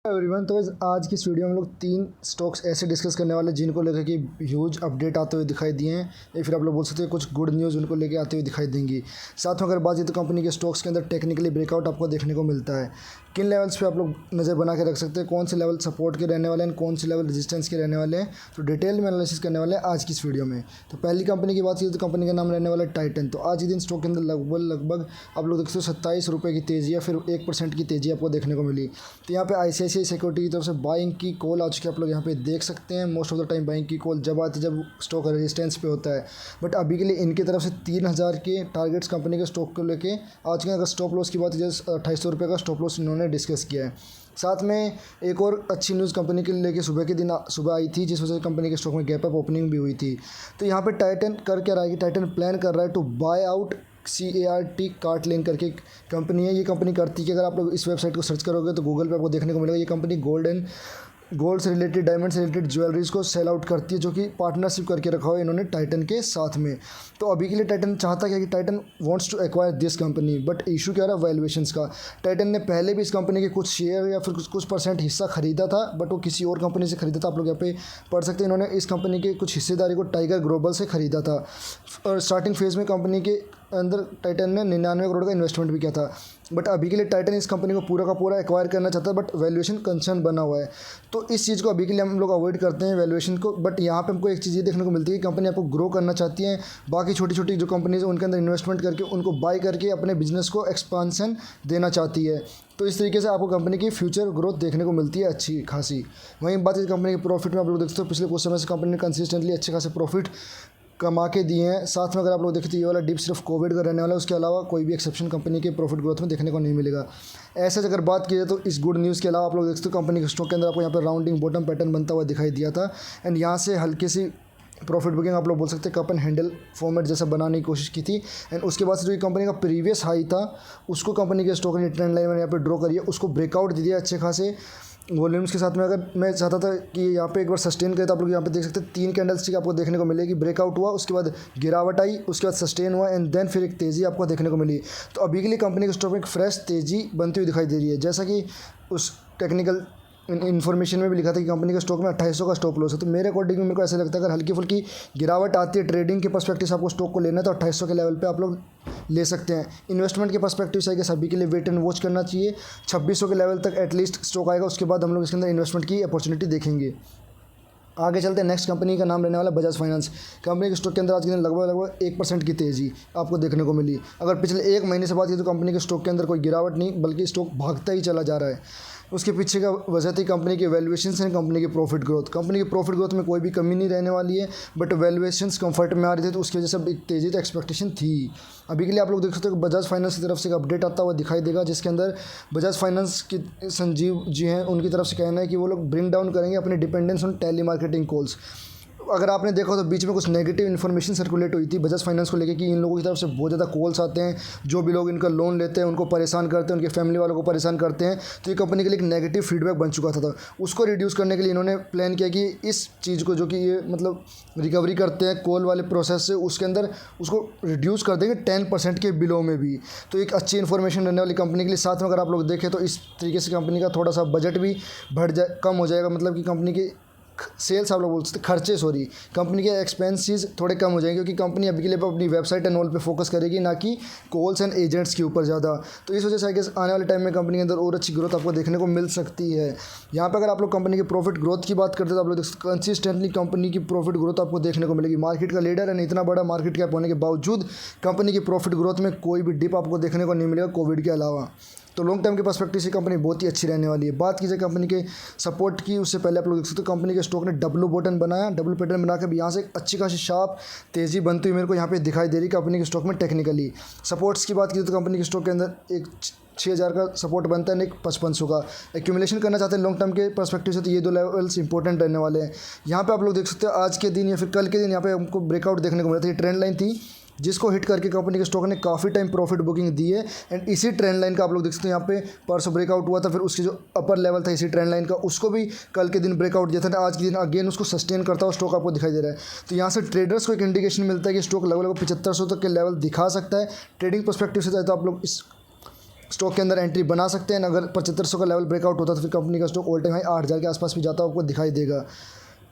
Everyone, तो आज की इस वीडियो में हम लोग 3 स्टॉक्स ऐसे डिस्कस करने वाले हैं जिनको लेकर कि ह्यूज अपडेट आते हुए दिखाई दिए हैं, या फिर आप लोग बोल सकते हैं कुछ गुड न्यूज़ उनको लेके आते हुए दिखाई देंगी। साथ में अगर बात की तो कंपनी के स्टॉक्स के अंदर टेक्निकली ब्रेकआउट आपको देखने को मिलता है। किन लेवल्स पे आप लोग नज़र बना के रख सकते हैं, कौन से लेवल सपोर्ट के रहने वाले हैं, कौन से लेवल रेजिस्टेंस के रहने वाले हैं, तो डिटेल में एनालिसिस करने वाले हैं आज की इस वीडियो में। तो पहली कंपनी की बात की तो कंपनी का नाम रहने वाला है टाइटन। तो आज ही दिन स्टॉक के अंदर लगभग आप लोग देख सकते हो 27 रुपये की तेज़ी या फिर 1% की तेज़ी आपको देखने को मिली। तो यहाँ पे ICICI सिक्योरिटी की तरफ से बाइंग की कॉल आ चुकी है, आप लोग यहाँ पे देख सकते हैं। Most of the time buying की कॉल जब आती है जब स्टॉक रेजिस्टेंस पे होता है, बट अभी के लिए इनकी तरफ से 3000 के टारगेट्स कंपनी के स्टॉक को लेके आज के। अगर स्टॉप लॉस की बात की 2800 रुपये का स्टॉप लॉस इन्होंने डिस्कस किया है। साथ में एक और अच्छी न्यूज़ कंपनी के लेके सुबह के दिन सुबह आई थी, जिस वजह से कंपनी के स्टॉक में गैप अप ओपनिंग भी हुई थी। तो यहाँ पे टाइटन कर क्या रहा है कि टाइटन प्लान कर रहा है टू बाय आउट CART कार्टलेन करके कंपनी है। ये कंपनी करती है कि अगर आप लोग इस वेबसाइट को सर्च करोगे तो गूगल पे आपको देखने को मिलेगा। ये कंपनी गोल्ड से रिलेटेड, डायमंड से रिलेटेड ज्वेलरीज को सेल आउट करती है, जो कि पार्टनरशिप करके रखा हुआ है इन्होंने टाइटन के साथ में। तो अभी के लिए टाइटन चाहता क्या कि Titan wants to acquire this company, but issue क्या रहा है वैल्यूएशंस का। टाइटन ने पहले भी इस कंपनी के कुछ शेयर या फिर कुछ परसेंट हिस्सा खरीदा था, बट वो किसी और कंपनी से खरीदा था। आप लोग यहाँ पे पढ़ सकते हैं, इन्होंने इस कंपनी के कुछ हिस्सेदारी को टाइगर ग्लोबल से खरीदा था। और स्टार्टिंग फेज़ में कंपनी के अंदर टाइटन ने 99 करोड़ का इन्वेस्टमेंट भी किया था, बट अभी के लिए टाइटन इस कंपनी को पूरा का पूरा एक्वायर करना चाहता है, बट वैल्यूएशन कंसर्न बना हुआ है। तो इस चीज़ को अभी के लिए हम लोग अवॉइड करते हैं वैल्यूएशन को। बट यहाँ पे हमको एक चीज़ ये देखने को मिलती है कि कंपनी आपको ग्रो करना चाहती है, बाकी छोटी छोटी जो कंपनीज उनके अंदर इन्वेस्टमेंट करके उनको बाय करके अपने बिजनेस को एक्सपांसन देना चाहती है। तो इस तरीके से आपको कंपनी की फ्यूचर ग्रोथ देखने को मिलती है अच्छी खासी। वहीं बात है कंपनी के प्रॉफिट में, आप लोग देखते हो पिछले कुछ समय से कंपनी ने कंसिस्टेंटली अच्छे खासे प्रॉफिट कमा के दिए हैं। साथ में अगर आप लोग देखते ये वाला डिप सिर्फ कोविड का रहने वाला है, उसके अलावा कोई भी एक्सेप्शन कंपनी के प्रॉफिट ग्रोथ में देखने को नहीं मिलेगा। ऐसे अगर बात की जाए तो इस गुड न्यूज़ के अलावा आप लोग देखते हो कंपनी के स्टॉक के अंदर आपको यहाँ पर राउंडिंग बॉटम पैटर्न बनता हुआ दिखाई दिया था, एंड यहाँ से हल्की सी प्रॉफिट बुकिंग आप लोग बोल सकते हैं कप एंड हैंडल फॉर्मेट जैसा बनाने की कोशिश की थी। एंड उसके बाद से जो कंपनी का प्रीवियस हाई था उसको कंपनी के स्टॉक ने ट्रेंड लाइन में यहाँ पे ड्रॉ करी है, उसको ब्रेकआउट दे दिया अच्छे खासे वॉल्यूम्स के साथ में। अगर मैं चाहता था कि यहाँ पे एक बार सस्टेन करे तो आप लोग यहाँ पे देख सकते हैं 3 कैंडलस्टिक आपको देखने को मिलेगी। ब्रेकआउट हुआ, उसके बाद गिरावट आई, उसके बाद सस्टेन हुआ, एंड देन फिर एक तेज़ी आपको देखने को मिली। तो अभी के लिए कंपनी के स्टॉक में एक फ्रेश तेज़ी बनती हुई दिखाई दे रही है, जैसा कि उस टेक्निकल इन्फॉर्मेशन में भी लिखा था कि कंपनी के स्टॉक में 2800 का स्टॉप लॉस है। तो मेरे अकॉर्डिंग मेरे को ऐसा लगता है अगर हल्की फुल्की गिरावट आती है ट्रेडिंग के पर्सपेक्टिव से आपको स्टॉक को लेना है तो 2800 के लेवल पे आप लोग ले सकते हैं। इन्वेस्टमेंट के पर्सपेक्टिव से सभी के लिए वेट एंड वॉच करना चाहिए। 2600 के लेवल तक एटलीस्ट स्टॉक आएगा, उसके बाद हम लोग इसके अंदर इन्वेस्टमेंट की अपॉर्चुनिटी देखेंगे। आगे चलते हैं, नेक्स्ट कंपनी का नाम रहने वाला बजाज फाइनेंस। कंपनी के स्टॉक के अंदर आज के दिन लगभग 1% की तेज़ी आपको देखने को मिली। अगर पिछले 1 महीने से बात की तो कंपनी के स्टॉक के अंदर कोई गिरावट नहीं, बल्कि स्टॉक भागता ही चला जा रहा है। उसके पीछे का वजह थी कंपनी की वैल्यूएशंस एंड कंपनी की प्रॉफिट ग्रोथ। कंपनी की प्रॉफिट ग्रोथ में कोई भी कमी नहीं रहने वाली है, बट वैल्यूएशंस कंफर्ट में आ रही थी, तो उसकी वजह से एक तेज़ी तो एक्सपेक्टेशन थी। अभी के लिए आप लोग देख सकते हो कि बजाज फाइनेंस की तरफ से एक अपडेट आता हुआ दिखाई देगा, जिसके अंदर बजाज फाइनेंस की संजीव जी हैं, उनकी तरफ से कहना है कि वो लोग ब्रिंग डाउन करेंगे अपने dependence on telemarketing calls. अगर आपने देखा तो बीच में कुछ नेगेटिव इन्फॉर्मेशन सर्कुलेट हुई थी बजाज फाइनेंस को लेके कि इन लोगों की तरफ से बहुत ज़्यादा कॉल्स आते हैं, जो भी लोग इनका लोन लेते हैं उनको परेशान करते हैं, उनके फैमिली वालों को परेशान करते हैं। तो ये कंपनी के लिए एक नेगेटिव फीडबैक बन चुका था। उसको रिड्यूस करने के लिए इन्होंने प्लान किया कि इस चीज़ को, जो कि ये मतलब रिकवरी करते हैं कॉल वाले प्रोसेस से, उसके अंदर उसको रिड्यूस कर देंगे 10% के बिलो में भी। तो एक अच्छी इन्फॉर्मेशन रहने वाली कंपनी के लिए। साथ में अगर आप लोग देखें तो इस तरीके से कंपनी का थोड़ा सा बजट भी कम हो जाएगा, मतलब कि कंपनी के सेल्स आप लोग बोल सकते खर्चे कंपनी के एक्सपेंसेस थोड़े कम हो जाएंगे, क्योंकि कंपनी अभी के लिए अपनी वेबसाइट एंड ऑल पे फोकस करेगी, ना कि कॉल्स एंड एजेंट्स के ऊपर ज़्यादा। तो इस वजह से आई गेस आने वाले टाइम में कंपनी के अंदर और अच्छी ग्रोथ आपको देखने को मिल सकती है। यहाँ पे अगर आप लोग कंपनी की प्रॉफिट ग्रोथ की बात करते हैं तो आप लोग कंसिस्टेंटली कंपनी की प्रॉफिट ग्रोथ आपको देखने को मिलेगी। मार्केट का लीडर है, इतना बड़ा मार्केट कैप होने के बावजूद कंपनी की प्रॉफिट ग्रोथ में कोई भी डिप आपको देखने को नहीं मिलेगा कोविड के अलावा। तो लॉन्ग टर्म के पर्सपेक्टिव से कंपनी बहुत ही अच्छी रहने वाली है। बात कीजिए कंपनी के सपोर्ट की, उससे पहले आप लोग देख सकते हो कंपनी के स्टॉक ने डब्लू बटन बनाया, डब्लू पैटर्न बना के यहाँ से अच्छी खासी शार्प तेज़ी बनती हुई मेरे को यहाँ पे दिखाई दे रही कंपनी के स्टॉक में। टेक्निकली सपोर्ट्स की बात की तो कंपनी के स्टॉक के अंदर एक 6000 का सपोर्ट बनता है, एक 5500 का। एक्यूमुलेशन करना चाहते हैं लॉन्ग टर्म के पर्सपेक्टिव से तो ये 2 लेवल्स इंपॉर्टेंट रहने वाले हैं। यहाँ पे आप लोग देख सकते हो आज के दिन या फिर कल के दिन यहाँ पे हमको ब्रेकआउट देखने को मिला था। ये ट्रेंड लाइन थी जिसको हिट करके कंपनी के स्टॉक ने काफ़ी टाइम प्रॉफिट बुकिंग दी है, एंड इसी ट्रेंड लाइन का आप लोग देख सकते हैं यहाँ पे परसों ब्रेकआउट हुआ था। फिर उसकी जो अपर लेवल था इसी ट्रेंड लाइन का, उसको भी कल के दिन ब्रेकआउट दिया था। आज के दिन अगेन उसको सस्टेन करता हुआ स्टॉक आपको दिखाई दे रहा है। तो यहाँ से ट्रेडर्स को एक इंडिकेशन मिलता है कि स्टॉक लगभग 7500 तक के लेवल दिखा सकता है। ट्रेडिंग पर्सपेक्टिव से जाए तो आप लोग इस स्टॉक के अंदर एंट्री बना सकते हैं। अगर 7500 का लेवल ब्रेकआउट होता है तो फिर कंपनी का स्टॉक ऑल टाइम हाई 8000 के आसपास भी जाता है, आपको दिखाई देगा।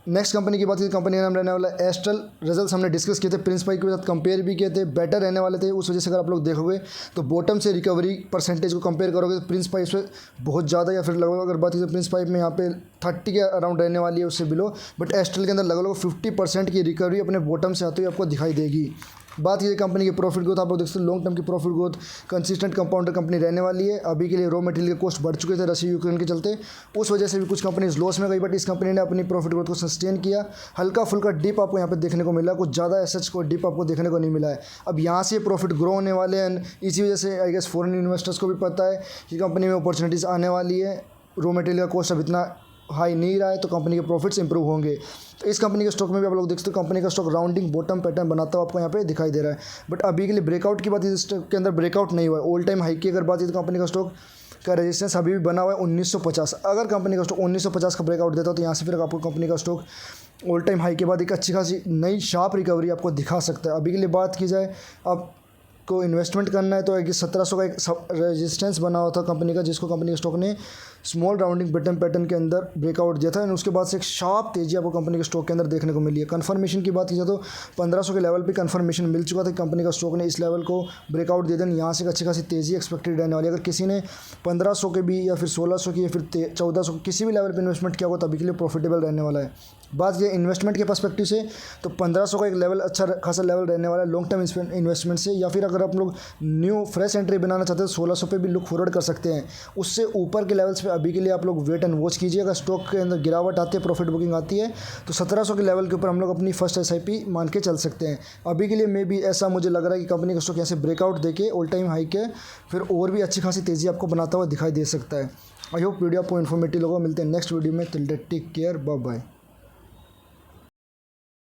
नेक्स्ट कंपनी की बात की, कंपनी का नाम रहने वाला है एस्ट्रल। रिजल्ट्स हमने डिस्कस किए थे, प्रिंस पाई के साथ कंपेयर भी किए थे, बेटर रहने वाले थे। उस वजह से अगर आप लोग देखोगे तो बॉटम से रिकवरी परसेंटेज को कंपेयर करोगे तो प्रिंस पाइप से बहुत ज़्यादा, या फिर लगभग अगर बात की तो प्रिंस पाइप में यहाँ पे 30 के अराउंड रहने वाली है, उससे बिलो। बट एस्ट्रल के अंदर लगभग 50% की रिकवरी अपने बॉटम से आती हुई आपको दिखाई देगी। बात की कंपनी की प्रॉफिट ग्रोथ, आप लोग देख सकते हो लॉन्ग टर्म की profit growth consistent compounder company रहने वाली है। अभी के लिए रॉ मटेरियल के कॉस्ट बढ़ चुके थे रशिया यूक्रेन के चलते, उस वजह से भी कुछ कंपनीज लॉस में गई, बट इस कंपनी ने अपनी प्रॉफिट ग्रोथ को सस्टेन किया। हल्का फुल्का डिप आपको यहाँ पे देखने को मिला, कुछ ज़्यादा एसएच को डिप आपको देखने को नहीं मिला है। अब यहाँ से प्रॉफिट ग्रो होने वाले हैं, इसी वजह से आई गेस फॉरेन इन्वेस्टर्स को भी पता है कि कंपनी में अपॉर्चुनिटीज़ आने वाली है। रॉ मटेरियल का कॉस्ट अब इतना हाई नहीं रहा है तो कंपनी के प्रॉफिट्स इंप्रूव होंगे। तो इस कंपनी के स्टॉक में भी आप लोग देख सकते हो कंपनी का स्टॉक राउंडिंग बॉटम पैटर्न बनाता हुआ आपको यहाँ पे दिखाई दे रहा है। बट अभी के लिए ब्रेकआउट की बात, इस स्टॉक के अंदर ब्रेकआउट नहीं हुआ है। ऑल टाइम हाई की अगर बात है तो कंपनी का स्टॉक का रेजिस्टेंस अभी भी बना हुआ है 1950। अगर कंपनी का स्टॉक 1950 का ब्रेकआउट देता हो तो यहाँ से फिर आपको कंपनी का स्टॉक ऑल टाइम हाई के बाद एक अच्छी खासी नई शार्प रिकवरी आपको दिखा सकता है। अभी के लिए बात की जाए, अब को इन्वेस्टमेंट करना है तो 1700 का एक रेजिस्टेंस बना हुआ था कंपनी का, जिसको कंपनी के स्टॉक ने स्मॉल राउंडिंग बटन पैटर्न के अंदर ब्रेकआउट दिया था। और उसके बाद से एक शार्प तेजी आपको कंपनी के स्टॉक के अंदर देखने को मिली है। कंफर्मेशन की बात की जाए तो 1500 के लेवल पे कंफर्मेशन मिल चुका था, कंपनी का स्टॉक ने इस लेवल को ब्रेकआउट दे दें, यहाँ से एक अच्छी खासी तेजी एक्सपेक्टेड रहने वाली है। अगर किसी ने 1500 के भी या फिर 1600 की या फिर 1400 किसी भी लेवल पर इन्वेस्टमेंट किया होगा तो अभी के लिए प्रॉफिटेबल रहने वाला है। बात ये इन्वेस्टमेंट के पर्सपेक्टिव से तो 1500 का एक लेवल अच्छा खासा लेवल रहने वाला है लॉन्ग टर्म इन्वेस्टमेंट से, या फिर अगर आप लोग न्यू फ्रेश एंट्री बनाना चाहते हैं तो 1600 पे भी लुक फॉरवर्ड कर सकते हैं। उससे ऊपर के लेवल्स पे अभी के लिए आप लोग वेट एंड वॉच कीजिए। अगर स्टॉक के अंदर गिरावट आती है, प्रॉफिट बुकिंग आती है तो 1700 के लेवल के ऊपर हम लोग अपनी फर्स्ट एसआईपी मान के चल सकते हैं। अभी के लिए मे भी ऐसा मुझे लग रहा है कि कंपनी का स्टॉक यहाँ से ब्रेकआउट देके ऑल टाइम हाई के फिर और भी अच्छी खासी तेज़ी आपको बनाता हुआ दिखाई दे सकता है। आई होप वीडियो आपको इन्फॉर्मेटिव होगा। मिलते हैं नेक्स्ट वीडियो में, till then take care, bye bye.